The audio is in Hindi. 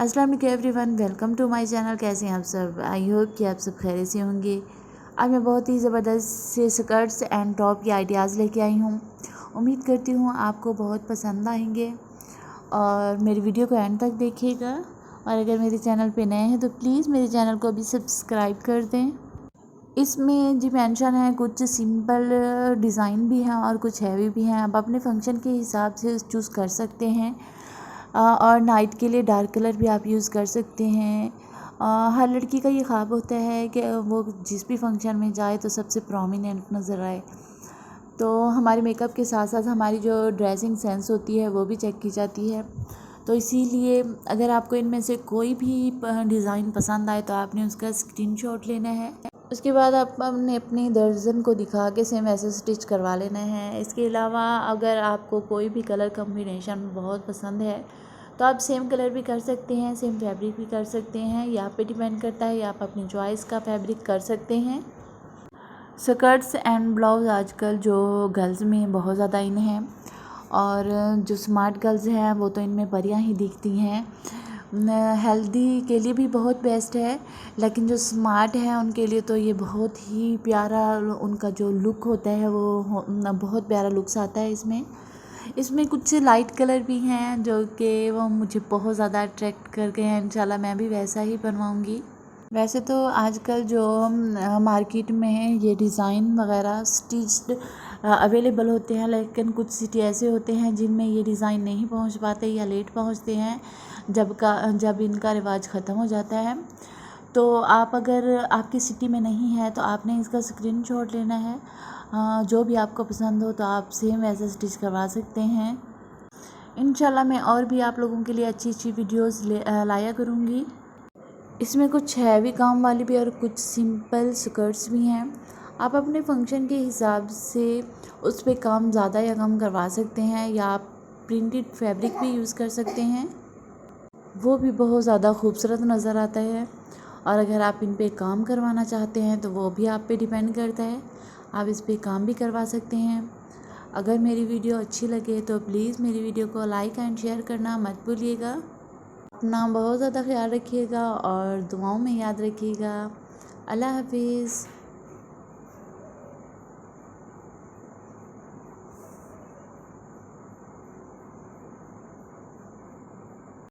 अस्सलाम वालेकुम everyone, welcome to my channel. कैसे हैं आप सब? आई होप कि आप सब खैरियत से होंगे। आज मैं बहुत ही ज़बरदस्त से स्कर्ट्स एंड टॉप की आइडियाज़ लेके आई हूँ। उम्मीद करती हूँ आपको बहुत पसंद आएंगे और मेरी वीडियो को एंड तक देखिएगा। और अगर मेरे चैनल पे नए हैं तो प्लीज़ मेरे चैनल को अभी सब्सक्राइब कर दें। इसमें जी मेंशन है कुछ सिंपल डिज़ाइन भी हैं और कुछ हैवी भी हैं। आप अपने फंक्शन के हिसाब से चूज़ कर सकते हैं। और नाइट के लिए डार्क कलर भी आप यूज़ कर सकते हैं। हर लड़की का ये ख्वाब होता है कि वो जिस भी फंक्शन में जाए तो सबसे प्रोमिनेंट नज़र आए। तो हमारे मेकअप के साथ साथ हमारी जो ड्रेसिंग सेंस होती है वो भी चेक की जाती है। तो इसीलिए अगर आपको इनमें से कोई भी डिज़ाइन पसंद आए तो आपने उसका स्क्रीनशॉट लेना है। उसके बाद आपने अपनी दर्जन को दिखा के सेम ऐसे स्टिच करवा लेना है। इसके अलावा अगर आपको कोई भी कलर कम्बिनेशन बहुत पसंद है तो आप सेम कलर भी कर सकते हैं, सेम फैब्रिक भी कर सकते हैं। ये आप पे डिपेंड करता है, या आप अपनी चॉइस का फैब्रिक कर सकते हैं। स्कर्ट्स एंड ब्लाउज़ आजकल जो गर्ल्स में बहुत ज़्यादा इन हैं और जो स्मार्ट गर्ल्स हैं वो तो इनमें परियां ही दिखती हैं। हेल्दी के लिए भी बहुत बेस्ट है, लेकिन जो स्मार्ट हैं उनके लिए तो ये बहुत ही प्यारा, उनका जो लुक होता है वो बहुत प्यारा लुक्स आता है इसमें कुछ लाइट कलर भी हैं जो कि वो मुझे बहुत ज़्यादा अट्रैक्ट कर गए हैं। इंशाल्लाह मैं भी वैसा ही बनवाऊँगी। वैसे तो आजकल जो मार्केट में ये डिज़ाइन वगैरह स्टिच्ड अवेलेबल होते हैं, लेकिन कुछ सिटी ऐसे होते हैं जिनमें ये डिज़ाइन नहीं पहुंच पाते या लेट पहुंचते हैं जब इनका रिवाज ख़त्म हो जाता है। तो आप अगर आपकी सिटी में नहीं है तो आपने इसका स्क्रीनशॉट लेना है। जो भी आपको पसंद हो तो आप सेम वैसे स्टिच करवा सकते हैं। इंशाल्लाह मैं और भी आप लोगों के लिए अच्छी अच्छी वीडियोज़ लाया करूँगी। इसमें कुछ हैवी काम वाली भी और कुछ सिंपल स्कर्ट्स भी हैं। आप अपने फंक्शन के हिसाब से उस पे काम ज़्यादा या कम करवा सकते हैं, या आप प्रिंटेड फैब्रिक भी यूज़ कर सकते हैं, वो भी बहुत ज़्यादा खूबसूरत नज़र आता है। और अगर आप इन पे काम करवाना चाहते हैं तो वो भी आप पे डिपेंड करता है, आप इस पे काम भी करवा सकते हैं। अगर मेरी वीडियो अच्छी लगे तो प्लीज़ मेरी वीडियो को लाइक एंड शेयर करना मत भूलिएगा। अपना बहुत ज़्यादा ख्याल रखिएगा और दुआओं में याद रखिएगा। अल्लाह हाफिज़।